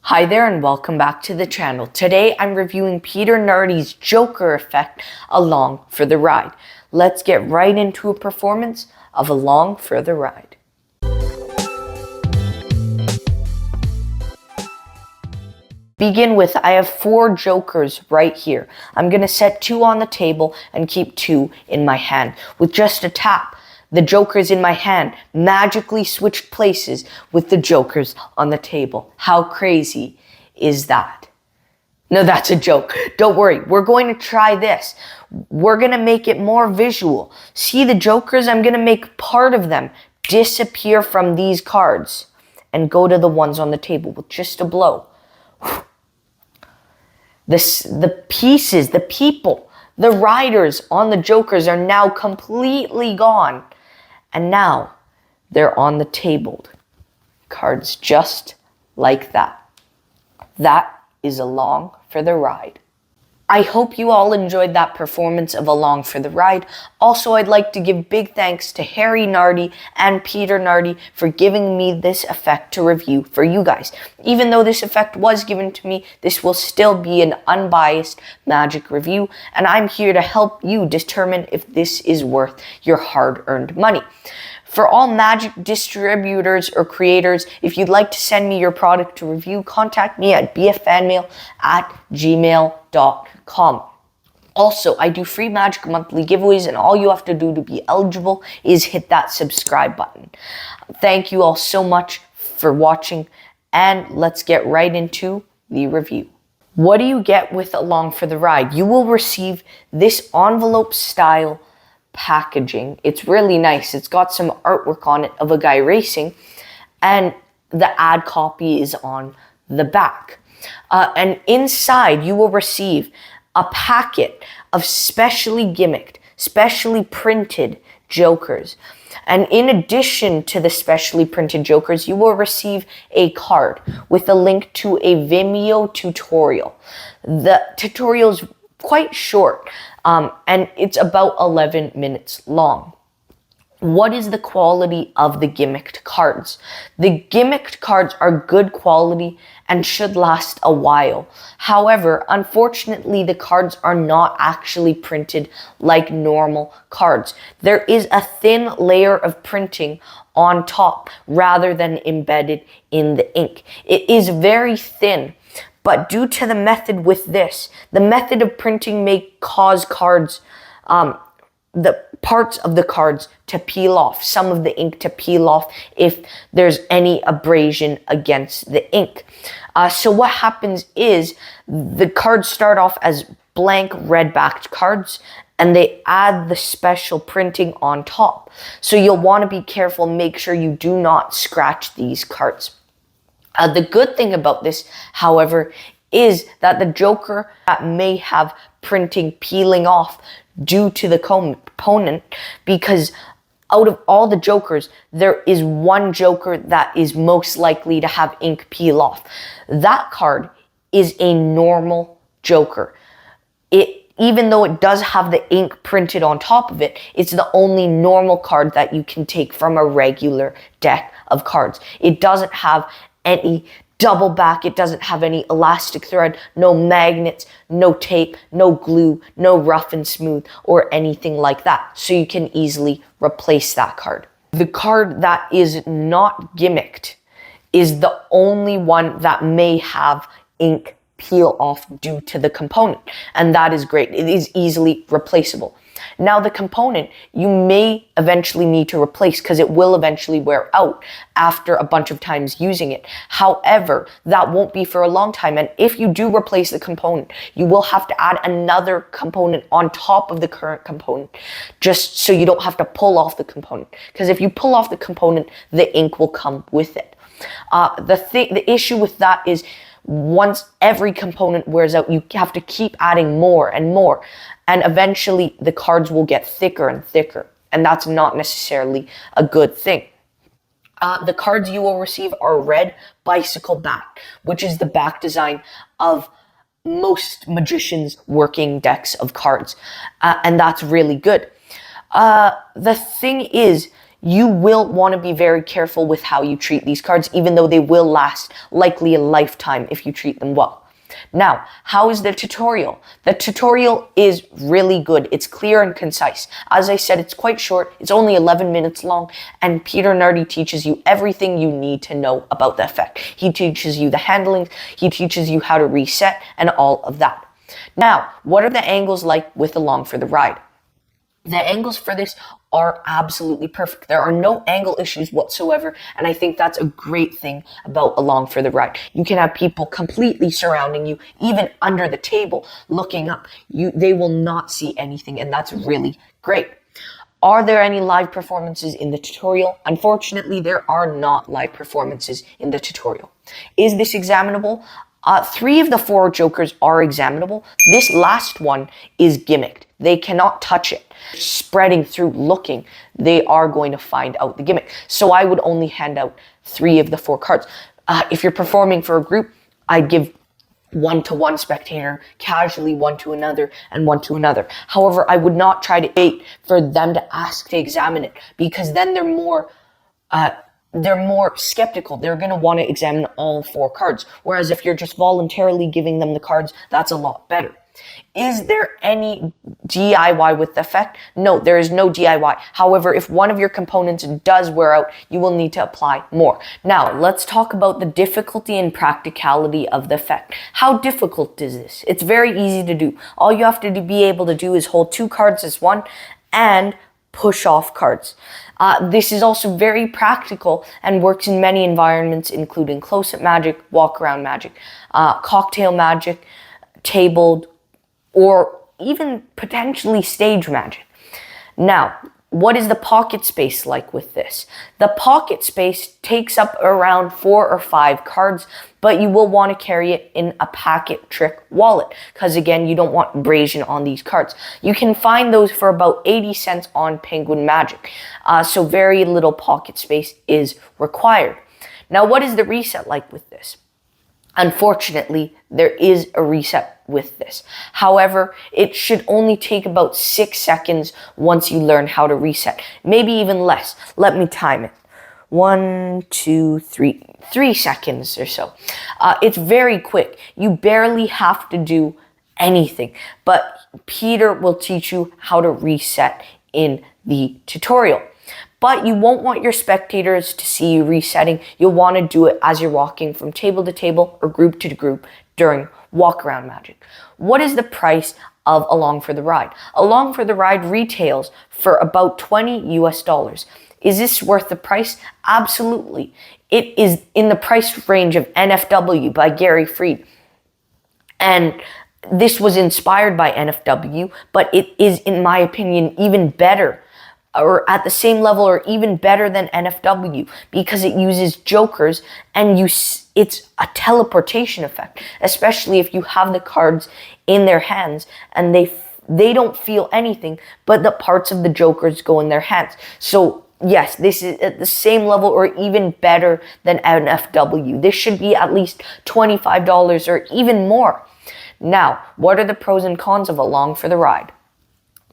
Hi there and welcome back to the channel. Today I'm reviewing Peter Nardi's Joker effect, Along for the Ride. Let's get right into a performance of Along for the Ride. Begin with, I have 4 jokers right here. I'm going to set 2 on the table and keep 2 in my hand. With just a tap, the jokers in my hand magically switched places with the jokers on the table. How crazy is that? No, that's a joke. Don't worry. We're going to try this. We're going to make it more visual. See the jokers? I'm going to make part of them disappear from these cards and go to the ones on the table with just a blow. The pieces, the people, the riders on the jokers are now completely gone. And now they're on the table. Cards just like that. That is Along for the Ride. I hope you all enjoyed that performance of Along for the Ride. Also, I'd like to give big thanks to Harry Nardi and Peter Nardi for giving me this effect to review for you guys. Even though this effect was given to me, this will still be an unbiased magic review, and I'm here to help you determine if this is worth your hard-earned money. For all magic distributors or creators, if you'd like to send me your product to review, contact me at bffanmail@gmail.com. Also, I do free Magic Monthly giveaways, and all you have to do to be eligible is hit that subscribe button. Thank you all so much for watching, and let's get right into the review. What do you get with Along for the Ride? You will receive this envelope-style packaging. It's really nice. It's got some artwork on it of a guy racing, and the ad copy is on the back. And inside you will receive a packet of specially gimmicked, specially printed jokers. And in addition to the specially printed jokers, you will receive a card with a link to a Vimeo tutorial. The tutorial is quite short, and it's about 11 minutes long. What is the quality of the gimmicked cards? The gimmicked cards are good quality and should last a while. However, unfortunately, the cards are not actually printed like normal cards. There is a thin layer of printing on top rather than embedded in the ink. It is very thin. But due to the method with this, the method of printing may cause cards, the parts of the cards to peel off, some of the ink to peel off if there's any abrasion against the ink. So what happens is the cards start off as blank red-backed cards, and they add the special printing on top. So you'll want to be careful, make sure you do not scratch these cards. The good thing about this, however, is that the joker that may have printing peeling off due to the component, because out of all the jokers, there is one joker that is most likely to have ink peel off. That card is a normal joker. Even though it does have the ink printed on top of it, it's the only normal card that you can take from a regular deck of cards. It doesn't have any double back, it doesn't have any elastic thread, no magnets, no tape, no glue, no rough and smooth, or anything like that. So you can easily replace that card. The card that is not gimmicked is the only one that may have ink peel off due to the component, and that is great. It is easily replaceable. Now, the component you may eventually need to replace because it will eventually wear out after a bunch of times using it. However, that won't be for a long time, and if you do replace the component, you will have to add another component on top of the current component, just so you don't have to pull off the component. Because if you pull off the component, the ink will come with it. The issue with that is once every component wears out, you have to keep adding more and more. And eventually the cards will get thicker and thicker. And that's not necessarily a good thing. The cards you will receive are red bicycle back, which is the back design of most magicians' working decks of cards. And that's really good. The thing is, you will want to be very careful with how you treat these cards, even though they will last likely a lifetime if you treat them well. Now, how is the tutorial? The tutorial is really good. It's clear and concise. As I said, it's quite short. It's only 11 minutes long, and Peter Nardi teaches you everything you need to know about the effect. He teaches you the handling, he teaches you how to reset, and all of that. Now, what are the angles like with Along for the Ride? The angles for this are absolutely perfect. There are no angle issues whatsoever, and I think that's a great thing about Along for the Ride. You can have people completely surrounding you, even under the table, looking up. They will not see anything, and that's really great. Are there any live performances in the tutorial? Unfortunately, there are not live performances in the tutorial. Is this examinable? 3 of the 4 jokers are examinable. This last one is gimmicked. They cannot touch it. Spreading through looking, they are going to find out the gimmick. So I would only hand out 3 of the 4 cards. If you're performing for a group, I'd give 1 to one spectator, casually 1 to another, and 1 to another. However, I would not try to wait for them to ask to examine it, because then they're more skeptical. They're going to want to examine all 4 cards. Whereas if you're just voluntarily giving them the cards, that's a lot better. Is there any DIY with the effect? No, there is no DIY. However, if one of your components does wear out, you will need to apply more. Now, let's talk about the difficulty and practicality of the effect. How difficult is this? It's very easy to do. All you have to be able to do is hold 2 cards as one and push off cards. This is also very practical and works in many environments, including close-up magic, walk-around magic, cocktail magic, tabled, or even potentially stage magic. Now, what is the pocket space like with this? The pocket space takes up around 4 or 5 cards, but you will want to carry it in a packet trick wallet, because again, you don't want abrasion on these cards. You can find those for about 80 cents on Penguin Magic, so very little pocket space is required. Now, what is the reset like with this? Unfortunately, there is a reset with this. However, it should only take about 6 seconds once you learn how to reset. Maybe even less. Let me time it. 1, 2, 3, 3 seconds or so. It's very quick. You barely have to do anything, but Peter will teach you how to reset in the tutorial. But you won't want your spectators to see you resetting. You'll want to do it as you're walking from table to table or group to group during walk-around magic. What is the price of Along for the Ride? Along for the Ride retails for about $20 US. Is this worth the price? Absolutely. It is in the price range of NFW by Gary Fried. And this was inspired by NFW, but it is, in my opinion, even better, or at the same level or even better than NFW, because it uses jokers and it's a teleportation effect, especially if you have the cards in their hands and they don't feel anything, but the parts of the jokers go in their hands. So yes, this is at the same level or even better than NFW. This should be at least $25 or even more. Now, what are the pros and cons of Along for the Ride?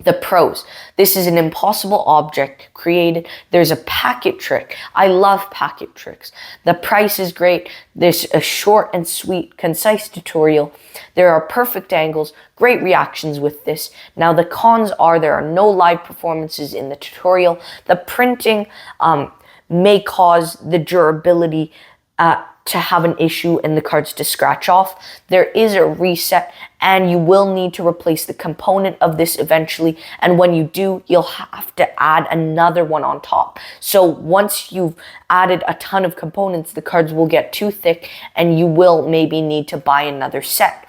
The pros. This is an impossible object created. There's a packet trick. I love packet tricks. The price is great. There's a short and sweet, concise tutorial. There are perfect angles, great reactions with this. Now the cons are there are no live performances in the tutorial. The printing may cause the durability to have an issue and the cards to scratch off. There is a reset and you will need to replace the component of this eventually. And when you do, you'll have to add another one on top. So once you've added a ton of components, the cards will get too thick and you will maybe need to buy another set.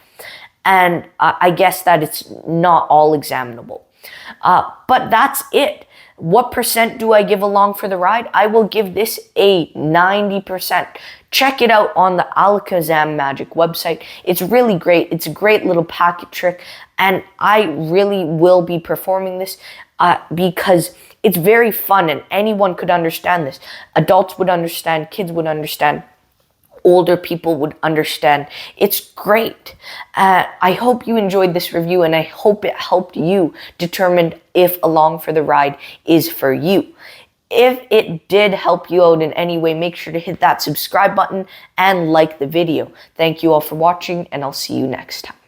And I guess that it's not all examinable. But that's it. What percent do I give Along for the Ride? I will give this a 90%. Check it out on the Alakazam Magic website. It's really great. It's a great little packet trick, and I really will be performing this because it's very fun and anyone could understand this. Adults would understand, kids would understand, older people would understand. It's great. I hope you enjoyed this review and I hope it helped you determine if Along for the Ride is for you. If it did help you out in any way, make sure to hit that subscribe button and like the video. Thank you all for watching, and I'll see you next time.